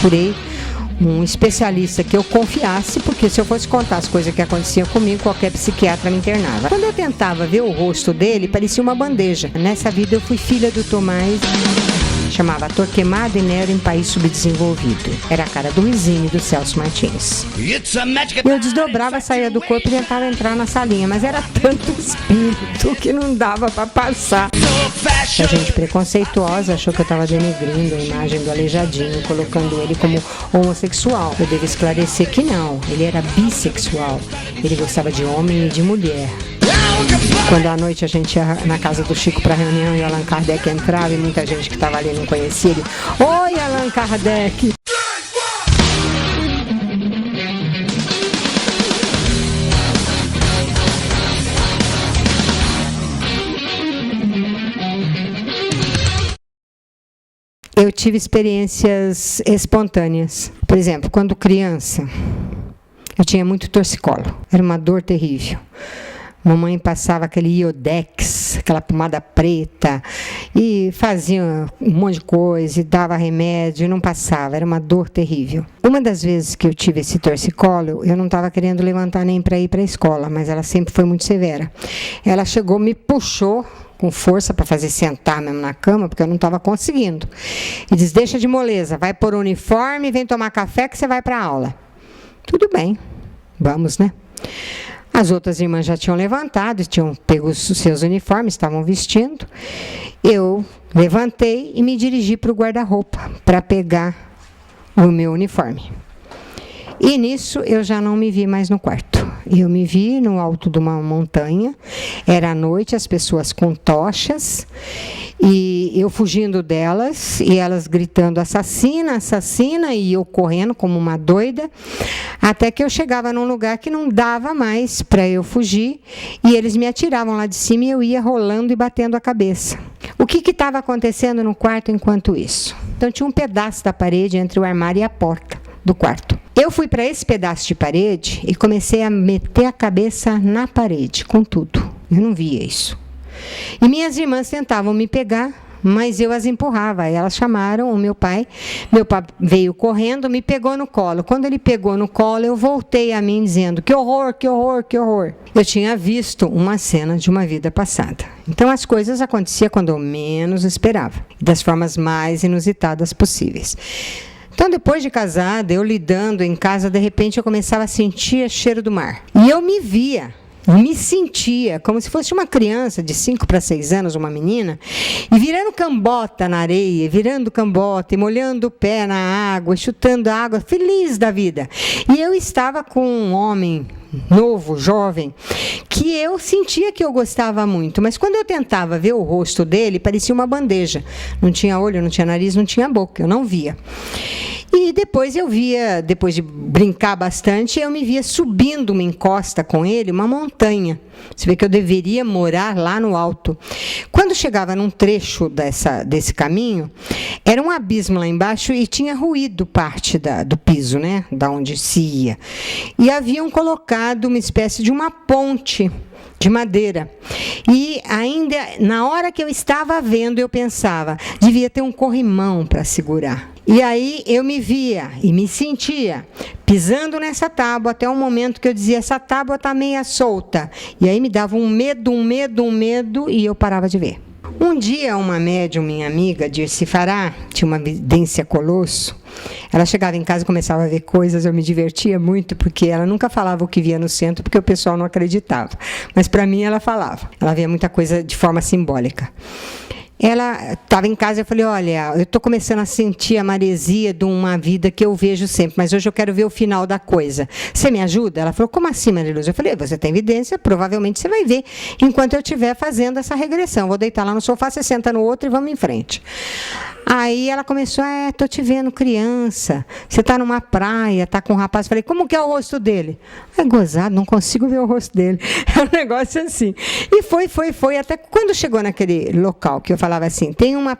procurei um especialista que eu confiasse, porque se eu fosse contar as coisas que aconteciam comigo, qualquer psiquiatra me internava. Quando eu tentava ver o rosto dele, parecia uma bandeja. Nessa vida eu fui filha do Tomás, chamava Torquemada e Nero em País Subdesenvolvido. Era a cara do Luizinho e do Celso Martins. Eu desdobrava, saía do corpo e tentava entrar na salinha, mas era tanto espírito que não dava para passar. A gente preconceituosa achou que eu estava denegrindo a imagem do Aleijadinho, colocando ele como homossexual. Eu devo esclarecer que não, ele era bissexual. Ele gostava de homem e de mulher. Quando à noite a gente ia na casa do Chico para reunião e o Allan Kardec entrava e muita gente que estava ali não conhecia ele. Oi, Allan Kardec! Eu tive experiências espontâneas. Por exemplo, quando criança, eu tinha muito torcicolo. Era uma dor terrível. Mamãe passava aquele iodex, aquela pomada preta, e fazia um monte de coisa, e dava remédio, e não passava, era uma dor terrível. Uma das vezes que eu tive esse torcicolo, eu não estava querendo levantar nem para ir para a escola, mas ela sempre foi muito severa. Ela chegou, me puxou com força para fazer sentar mesmo na cama, porque eu não estava conseguindo. E diz, deixa de moleza, vai pôr o uniforme, vem tomar café que você vai para a aula. Tudo bem, vamos, né? As outras irmãs já tinham levantado, tinham pego os seus uniformes, estavam vestindo. Eu levantei e me dirigi para o guarda-roupa para pegar o meu uniforme. E nisso eu já não me vi mais no quarto. Eu me vi no alto de uma montanha, era à noite, as pessoas com tochas, e eu fugindo delas, e elas gritando assassina, assassina, e eu correndo como uma doida, até que eu chegava num lugar que não dava mais para eu fugir, e eles me atiravam lá de cima e eu ia rolando e batendo a cabeça. O que estava acontecendo no quarto enquanto isso? Então tinha um pedaço da parede entre o armário e a porta do quarto. Eu fui para esse pedaço de parede e comecei a meter a cabeça na parede, com tudo. Eu não via isso. E minhas irmãs tentavam me pegar, mas eu as empurrava. Elas chamaram o meu pai. Meu pai veio correndo, me pegou no colo. Quando ele pegou no colo, eu voltei a mim dizendo, que horror, que horror, que horror. Eu tinha visto uma cena de uma vida passada. Então as coisas aconteciam quando eu menos esperava, das formas mais inusitadas possíveis. Então, depois de casada, eu lidando em casa, de repente eu começava a sentir o cheiro do mar. E eu me via, me sentia como se fosse uma criança de 5 para 6 anos, uma menina, e virando cambota na areia, virando cambota, e molhando o pé na água, chutando a água, feliz da vida. E eu estava com um homem novo, jovem, que eu sentia que eu gostava muito, mas quando eu tentava ver o rosto dele, parecia uma bandeja. Não tinha olho, não tinha nariz, não tinha boca, eu não via. E depois eu via, depois de brincar bastante, eu me via subindo uma encosta com ele, uma montanha. Você vê que eu deveria morar lá no alto. Quando chegava num trecho desse caminho, era um abismo lá embaixo e tinha ruído parte do piso, né, da onde se ia. E haviam colocado uma espécie de uma ponte de madeira. E ainda, na hora que eu estava vendo, eu pensava, devia ter um corrimão para segurar. E aí eu me via e me sentia pisando nessa tábua até o momento que eu dizia, essa tábua está meia solta. E aí me dava um medo, e eu parava de ver. Um dia, uma médium, minha amiga, Dirce Fará, tinha uma vidência colosso. Ela chegava em casa e começava a ver coisas, eu me divertia muito, porque ela nunca falava o que via no centro, porque o pessoal não acreditava. Mas, para mim, ela falava. Ela via muita coisa de forma simbólica. Ela estava em casa e eu falei, olha, eu estou começando a sentir a maresia de uma vida que eu vejo sempre, mas hoje eu quero ver o final da coisa. Você me ajuda? Ela falou, como assim, Maria Lúcia? Eu falei, você tem evidência, provavelmente você vai ver enquanto eu estiver fazendo essa regressão. Vou deitar lá no sofá, você senta no outro e vamos em frente. Aí ela começou, estou te vendo criança, você está numa praia, está com um rapaz. Eu falei, como que é o rosto dele? Gozado, não consigo ver o rosto dele. É um negócio assim. E foi, até quando chegou naquele local que eu falava assim, tem uma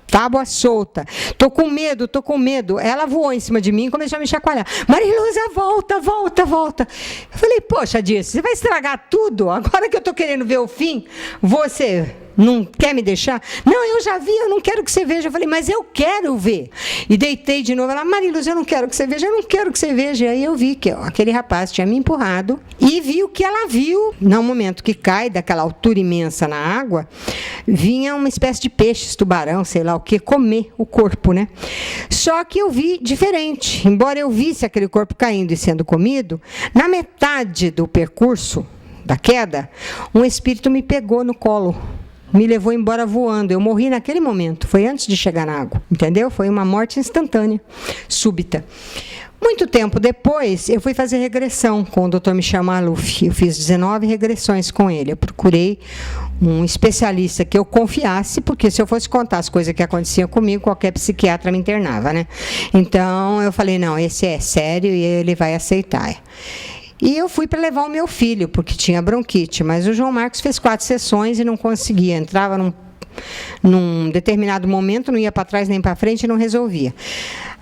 tábua solta, tô com medo. Ela voou em cima de mim e começou a me chacoalhar. Mariluza, volta. Eu falei, poxa, Dirce, você vai estragar tudo? Agora que eu tô querendo ver o fim, você Não quer me deixar? Não, eu já vi, eu não quero que você veja. Eu falei, mas eu quero ver. E deitei de novo. Ela, Mariluz, eu não quero que você veja, eu não quero que você veja. E aí eu vi que aquele rapaz tinha me empurrado e vi o que ela viu. No momento que cai daquela altura imensa na água, vinha uma espécie de peixe, tubarão, sei lá o que, comer o corpo, né? Só que eu vi diferente. Embora eu visse aquele corpo caindo e sendo comido, na metade do percurso da queda, um espírito me pegou no colo, me levou embora voando. Eu morri naquele momento, foi antes de chegar na água, entendeu? Foi uma morte instantânea, súbita. Muito tempo depois, eu fui fazer regressão com o Dr. Michel Maluf. Eu fiz 19 regressões com ele. Eu procurei um especialista que eu confiasse, porque se eu fosse contar as coisas que aconteciam comigo, qualquer psiquiatra me internava, né? Então, eu falei, não, esse é sério e ele vai aceitar. E eu fui para levar o meu filho, porque tinha bronquite, mas o João Marcos fez 4 sessões e não conseguia. Entrava num determinado momento, não ia para trás nem para frente e não resolvia.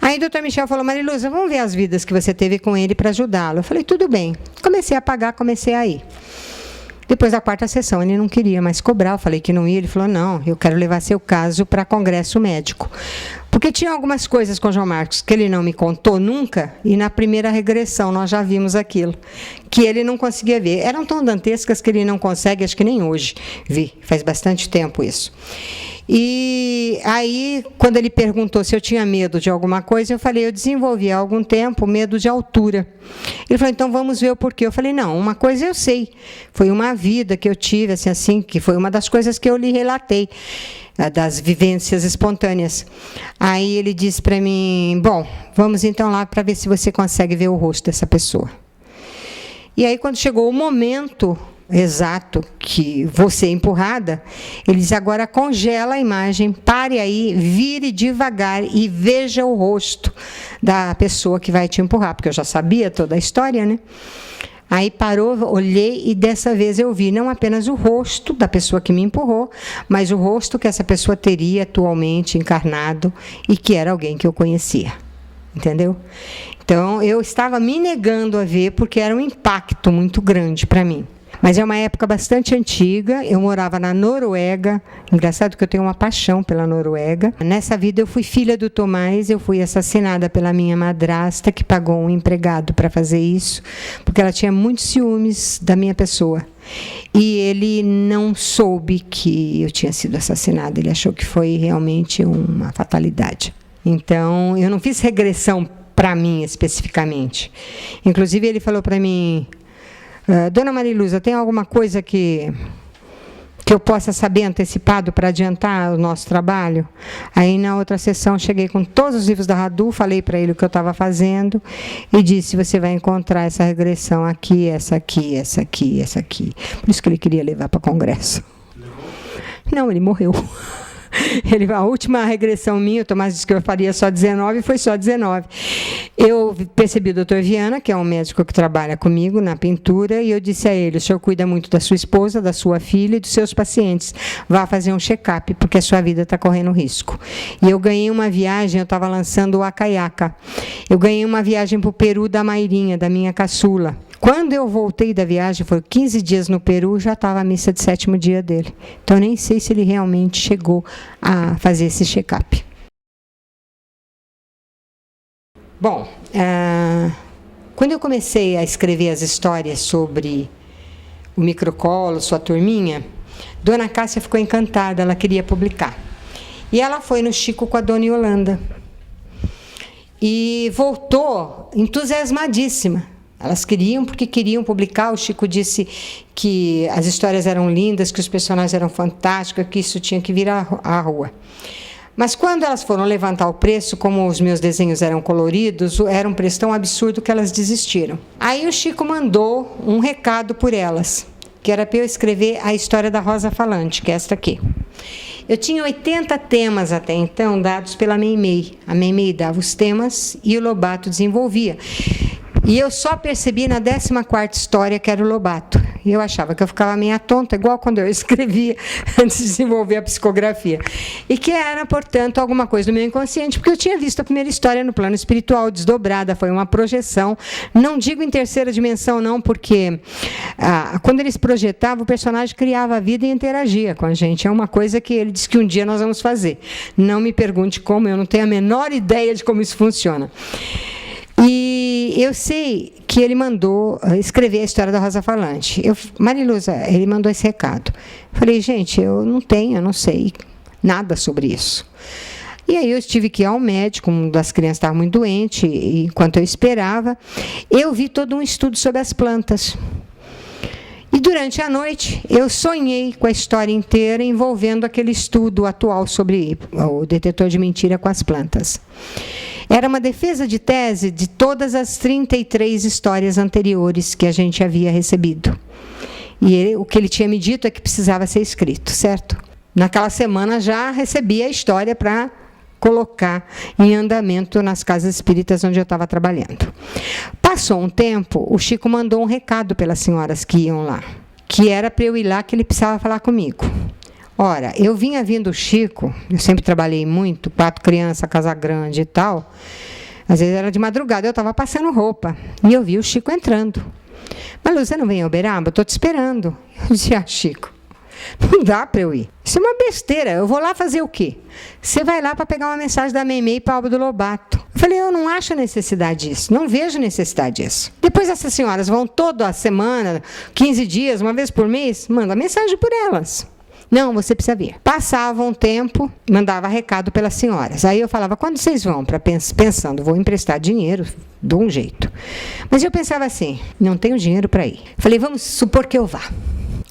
Aí o doutor Michel falou, Mariluza, vamos ver as vidas que você teve com ele para ajudá-lo. Eu falei, tudo bem. Comecei a pagar, comecei a ir. Depois da 4ª sessão, ele não queria mais cobrar, eu falei que não ia, ele falou, não, eu quero levar seu caso para congresso médico. Porque tinha algumas coisas com o João Marcos que ele não me contou nunca, e na primeira regressão nós já vimos aquilo, que ele não conseguia ver. Eram tão dantescas que ele não consegue, acho que nem hoje, vi, faz bastante tempo isso. E aí, quando ele perguntou se eu tinha medo de alguma coisa, eu falei, eu desenvolvi há algum tempo medo de altura. Ele falou, então vamos ver o porquê. Eu falei, não, uma coisa eu sei, foi uma vida que eu tive, assim, que foi uma das coisas que eu lhe relatei, das vivências espontâneas. Aí ele disse para mim, bom, vamos então lá para ver se você consegue ver o rosto dessa pessoa. E aí, quando chegou o momento exato que você é empurrada, ele diz, agora congela a imagem, pare aí, vire devagar e veja o rosto da pessoa que vai te empurrar, porque eu já sabia toda a história, né? Aí parou, olhei e dessa vez eu vi não apenas o rosto da pessoa que me empurrou, mas o rosto que essa pessoa teria atualmente encarnado e que era alguém que eu conhecia. Entendeu? Então, eu estava me negando a ver porque era um impacto muito grande para mim. Mas é uma época bastante antiga, eu morava na Noruega, engraçado que eu tenho uma paixão pela Noruega. Nessa vida eu fui filha do Tomás, eu fui assassinada pela minha madrasta, que pagou um empregado para fazer isso, porque ela tinha muitos ciúmes da minha pessoa. E ele não soube que eu tinha sido assassinada, ele achou que foi realmente uma fatalidade. Então, eu não fiz regressão para mim especificamente. Inclusive, ele falou para mim, Dona Mariluza, tem alguma coisa que eu possa saber antecipado para adiantar o nosso trabalho? Aí, na outra sessão, cheguei com todos os livros da Radu, falei para ele o que eu estava fazendo e disse, você vai encontrar essa regressão aqui, essa aqui, essa aqui, essa aqui. Por isso que ele queria levar para congresso. Não, ele morreu. A última regressão minha, o Tomás disse que eu faria só 19, foi só 19. Eu percebi o doutor Viana, que é um médico que trabalha comigo na pintura, e eu disse a ele, o senhor cuida muito da sua esposa, da sua filha e dos seus pacientes. Vá fazer um check-up, porque a sua vida está correndo risco. E eu ganhei uma viagem, eu estava lançando o Acaiaca. Eu ganhei uma viagem para o Peru da Mairinha, da minha caçula. Quando eu voltei da viagem, foi 15 dias no Peru, já estava a missa de 7º dia dele. Então, eu nem sei se ele realmente chegou a fazer esse check-up. Bom, quando eu comecei a escrever as histórias sobre o microcolo, sua turminha, Dona Cássia ficou encantada, ela queria publicar. E ela foi no Chico com a Dona Yolanda. E voltou entusiasmadíssima. Elas queriam, porque queriam publicar. O Chico disse que as histórias eram lindas, que os personagens eram fantásticos, que isso tinha que vir à rua. Mas quando elas foram levantar o preço, como os meus desenhos eram coloridos, era um preço tão absurdo que elas desistiram. Aí o Chico mandou um recado por elas, que era para eu escrever a história da Rosa Falante, que é esta aqui. Eu tinha 80 temas até então, dados pela Meimei. A Meimei dava os temas e o Lobato desenvolvia. E eu só percebi na 14ª história que era o Lobato. Eu achava que eu ficava meia tonta, igual quando eu escrevia antes de desenvolver a psicografia. E que era, portanto, alguma coisa do meu inconsciente, porque eu tinha visto a primeira história no plano espiritual, desdobrada, foi uma projeção. Não digo em terceira dimensão, não, porque quando eles projetavam, o personagem criava a vida e interagia com a gente. É uma coisa que ele disse que um dia nós vamos fazer. Não me pergunte como, eu não tenho a menor ideia de como isso funciona. E eu sei que ele mandou escrever a história da Rosa Falante. Mariluza, ele mandou esse recado. Falei, gente, eu não sei nada sobre isso. E aí eu tive que ir ao médico, uma das crianças estava muito doente, e enquanto eu esperava, eu vi todo um estudo sobre as plantas. E durante a noite, eu sonhei com a história inteira envolvendo aquele estudo atual sobre o detetor de mentira com as plantas. Era uma defesa de tese de todas as 33 histórias anteriores que a gente havia recebido. E o que ele tinha me dito é que precisava ser escrito, certo? Naquela semana já recebi a história para colocar em andamento nas casas espíritas onde eu estava trabalhando. Passou um tempo, o Chico mandou um recado pelas senhoras que iam lá, que era para eu ir lá, que ele precisava falar comigo. Ora, eu vinha vindo o Chico, eu sempre trabalhei muito, 4 crianças, casa grande e tal, às vezes era de madrugada, eu estava passando roupa, e eu vi o Chico entrando. Mas você não vem a Uberaba? Eu estou te esperando. Eu disse, Chico, não dá para eu ir. Isso é uma besteira, eu vou lá fazer o quê? Você vai lá para pegar uma mensagem da Meimei para Alba do Lobato. Eu falei, eu não acho necessidade disso, não vejo necessidade disso. Depois essas senhoras vão toda a semana, 15 dias, uma vez por mês, manda mensagem por elas. Não, você precisa vir. Passava um tempo, mandava recado pelas senhoras. Aí eu falava, quando vocês vão? Pensando, vou emprestar dinheiro, dou um jeito. Mas eu pensava assim, não tenho dinheiro para ir. Falei, vamos supor que eu vá.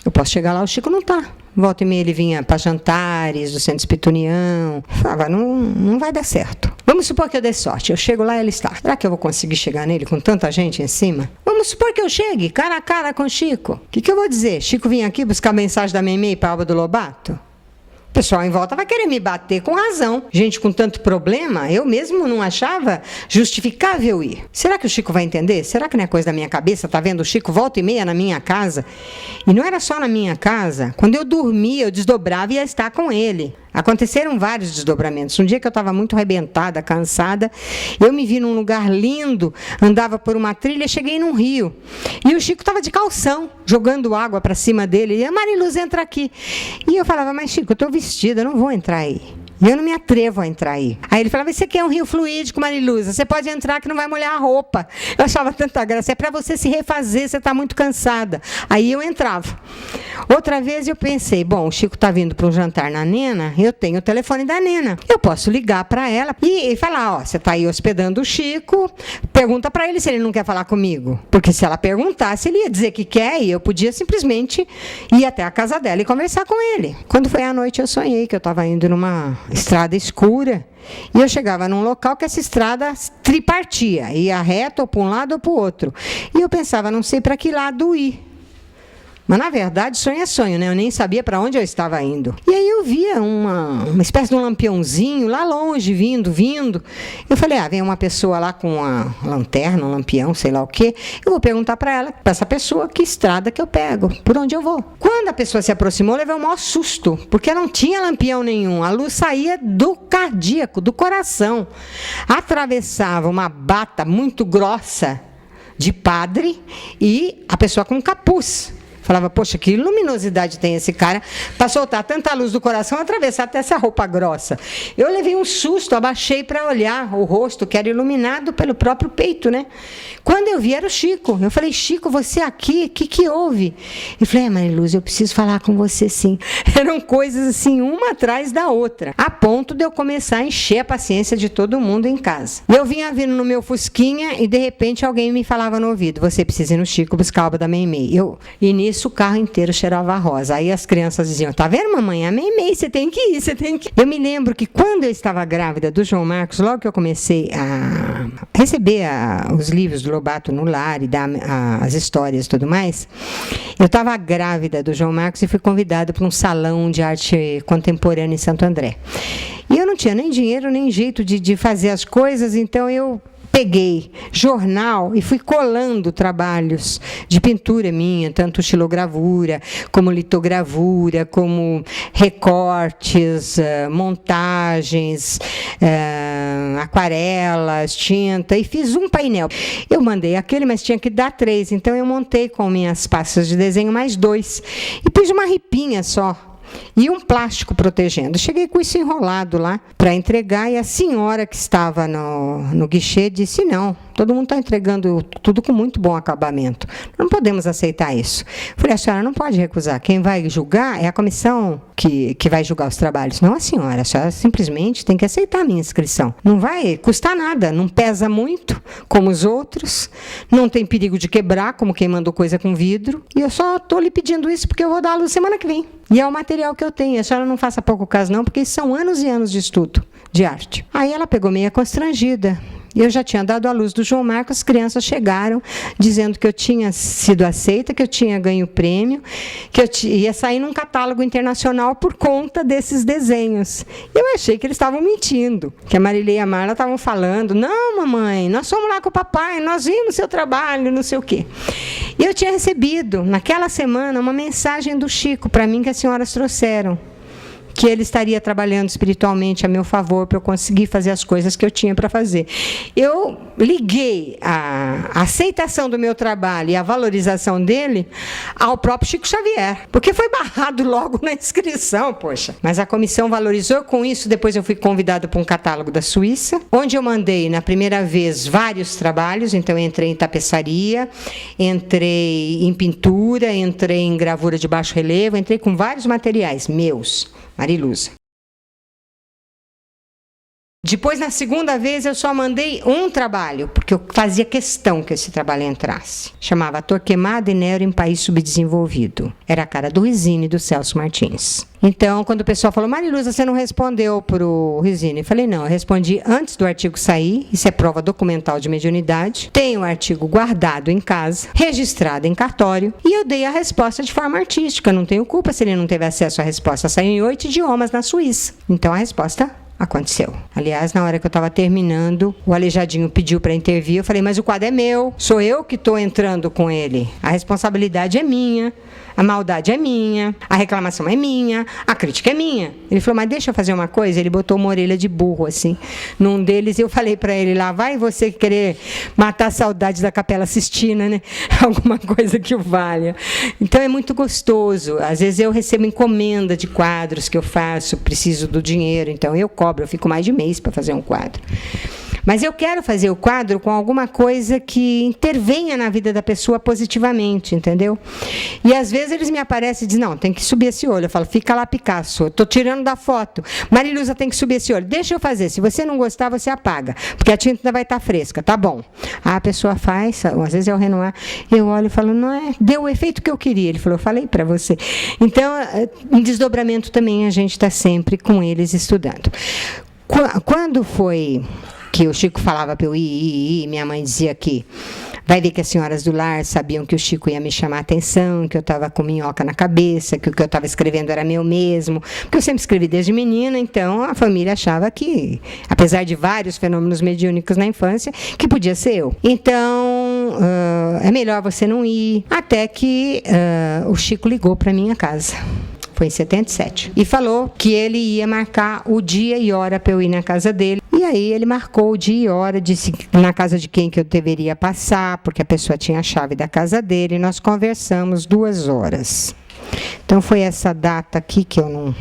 Eu posso chegar lá, o Chico não está. Volta e meia ele vinha para jantares do Centro Espírita União. Falava, não vai dar certo. Vamos supor que eu dê sorte. Eu chego lá e ele está. Será que eu vou conseguir chegar nele com tanta gente em cima? Vamos supor que eu chegue cara a cara com o Chico. O que eu vou dizer? Chico vinha aqui buscar a mensagem da Meimei para Alba do Lobato? O pessoal em volta vai querer me bater com razão. Gente com tanto problema, eu mesmo não achava justificável ir. Será que o Chico vai entender? Será que não é coisa da minha cabeça? Tá vendo o Chico volta e meia na minha casa? E não era só na minha casa. Quando eu dormia, eu desdobrava e ia estar com ele. Aconteceram vários desdobramentos. Um dia que eu estava muito arrebentada, cansada, eu me vi num lugar lindo, andava por uma trilha, cheguei num rio. E o Chico estava de calção, jogando água para cima dele. E a Mariluz entra aqui. E eu falava, mas Chico, eu estou vestida, eu não vou entrar aí. E eu não me atrevo a entrar aí. Aí ele falava, você quer um rio fluídico, Mariluza? Você pode entrar que não vai molhar a roupa. Eu achava tanta graça. É para você se refazer, você está muito cansada. Aí eu entrava. Outra vez eu pensei, bom, o Chico está vindo para um jantar na Nena, eu tenho o telefone da Nena. Eu posso ligar para ela e falar, você está aí hospedando o Chico, pergunta para ele se ele não quer falar comigo. Porque se ela perguntasse, ele ia dizer que quer e eu podia simplesmente ir até a casa dela e conversar com ele. Quando foi à noite, eu sonhei que eu estava indo numa estrada escura e eu chegava num local que essa estrada tripartia, ia reto ou para um lado ou para o outro. E eu pensava, não sei para que lado ir. Mas, na verdade, sonho é sonho, né? Eu nem sabia para onde eu estava indo. E aí eu via uma espécie de um lampiãozinho lá longe, vindo. Eu falei, vem uma pessoa lá com uma lanterna, um lampião, sei lá o quê. Eu vou perguntar para ela, para essa pessoa, que estrada que eu pego, por onde eu vou. Quando a pessoa se aproximou, eu levei o maior susto, porque não tinha lampião nenhum. A luz saía do cardíaco, do coração. Atravessava uma bata muito grossa de padre e a pessoa com um capuz. Falava, poxa, que luminosidade tem esse cara para soltar tanta luz do coração, atravessar até essa roupa grossa. Eu levei um susto, abaixei para olhar o rosto, que era iluminado pelo próprio peito, né? Quando eu vi, era o Chico. Eu falei, Chico, você aqui? O que houve? Eu falei, Mariluz, eu preciso falar com você, sim. Eram coisas assim, uma atrás da outra, a ponto de eu começar a encher a paciência de todo mundo em casa. Eu vinha vindo no meu fusquinha e, de repente, alguém me falava no ouvido, você precisa ir no Chico buscar a Alba da Meimei. E nisso, o carro inteiro cheirava a rosa. Aí as crianças diziam, tá vendo, mamãe? A Meimei, você tem que ir, você tem que ir. Eu me lembro que quando eu estava grávida do João Marcos, logo que eu comecei a receber os livros do Lobato no lar e dar as histórias e tudo mais, eu estava grávida do João Marcos e fui convidada para um salão de arte contemporânea em Santo André. E eu não tinha nem dinheiro, nem jeito de fazer as coisas, então eu peguei jornal e fui colando trabalhos de pintura minha, tanto xilogravura, como litogravura, como recortes, montagens, aquarelas, tinta, e fiz um painel. Eu mandei aquele, mas tinha que dar 3, então eu montei com minhas pastas de desenho mais 2, e pus uma ripinha só, e um plástico protegendo. Cheguei com isso enrolado lá para entregar, e a senhora que estava no guichê disse: não, todo mundo está entregando tudo com muito bom acabamento, não podemos aceitar isso. Falei: a senhora não pode recusar, quem vai julgar é a comissão que vai julgar os trabalhos, não a senhora simplesmente tem que aceitar a minha inscrição. Não vai custar nada, não pesa muito, como os outros, não tem perigo de quebrar, como quem mandou coisa com vidro, e eu só estou lhe pedindo isso porque eu vou dar a luz semana que vem. E é o material que eu tenho, a senhora não faça pouco caso não, porque são anos e anos de estudo de arte. Aí ela pegou meio constrangida. Eu já tinha dado a luz do João Marcos, as crianças chegaram dizendo que eu tinha sido aceita, que eu tinha ganho prêmio, que eu ia sair num catálogo internacional por conta desses desenhos. Eu achei que eles estavam mentindo, que a Marília e a Marla estavam falando: não, mamãe, nós fomos lá com o papai, nós vimos seu trabalho, não sei o quê. E eu tinha recebido, naquela semana, uma mensagem do Chico para mim que as senhoras trouxeram, que ele estaria trabalhando espiritualmente a meu favor para eu conseguir fazer as coisas que eu tinha para fazer. Eu liguei a aceitação do meu trabalho e a valorização dele ao próprio Chico Xavier, porque foi barrado logo na inscrição, poxa. Mas a comissão valorizou. Com isso, depois eu fui convidada para um catálogo da Suíça, onde eu mandei, na primeira vez, vários trabalhos. Então, eu entrei em tapeçaria, entrei em pintura, entrei em gravura de baixo relevo, entrei com vários materiais meus, Mariluza. Depois, na segunda vez, eu só mandei um trabalho, porque eu fazia questão que esse trabalho entrasse. Chamava Torquemada e Nero em País Subdesenvolvido. Era a cara do Rizzini e do Celso Martins. Então, quando o pessoal falou: Mariluza, você não respondeu para o Rizzini? Eu falei: não, eu respondi antes do artigo sair, isso é prova documental de mediunidade. Tenho o artigo guardado em casa, registrado em cartório, e eu dei a resposta de forma artística. Não tenho culpa se ele não teve acesso à resposta. Saiu em 8 idiomas na Suíça. Então, a resposta aconteceu. Aliás, na hora que eu estava terminando, o Aleijadinho pediu para intervir. Eu falei: mas o quadro é meu, sou eu que estou entrando com ele. A responsabilidade é minha, a maldade é minha, a reclamação é minha, a crítica é minha. Ele falou: mas deixa eu fazer uma coisa. Ele botou uma orelha de burro assim num deles, e eu falei para ele: lá vai você querer matar a saudade da Capela Sistina, né? Alguma coisa que o valha. Então é muito gostoso. Às vezes eu recebo encomenda de quadros que eu faço, preciso do dinheiro, então eu fico mais de mês para fazer um quadro. Mas eu quero fazer o quadro com alguma coisa que intervenha na vida da pessoa positivamente, entendeu? E às vezes eles me aparecem e dizem: não, tem que subir esse olho. Eu falo: fica lá, Picasso, estou tirando da foto. Mariluza, tem que subir esse olho. Deixa eu fazer, se você não gostar, você apaga, porque a tinta ainda vai estar fresca, tá bom. A pessoa faz, às vezes é o Renoir, eu olho e falo: não é, deu o efeito que eu queria. Ele falou: eu falei para você. Então, em desdobramento também a gente está sempre com eles estudando. Quando foi que o Chico falava para eu ir, minha mãe dizia que vai ver que as senhoras do lar sabiam que o Chico ia me chamar a atenção, que eu estava com minhoca na cabeça, que o que eu estava escrevendo era meu mesmo, porque eu sempre escrevi desde menina, então a família achava que, apesar de vários fenômenos mediúnicos na infância, que podia ser eu. Então, é melhor você não ir, até que o Chico ligou para minha casa. Foi em 77. E falou que ele ia marcar o dia e hora para eu ir na casa dele. E aí ele marcou o dia e hora, disse na casa de quem que eu deveria passar, porque a pessoa tinha a chave da casa dele. E nós conversamos 2 horas. Então foi essa data aqui,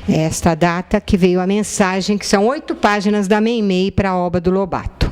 esta data que veio a mensagem, que são 8 páginas da Meimei para a obra do Lobato.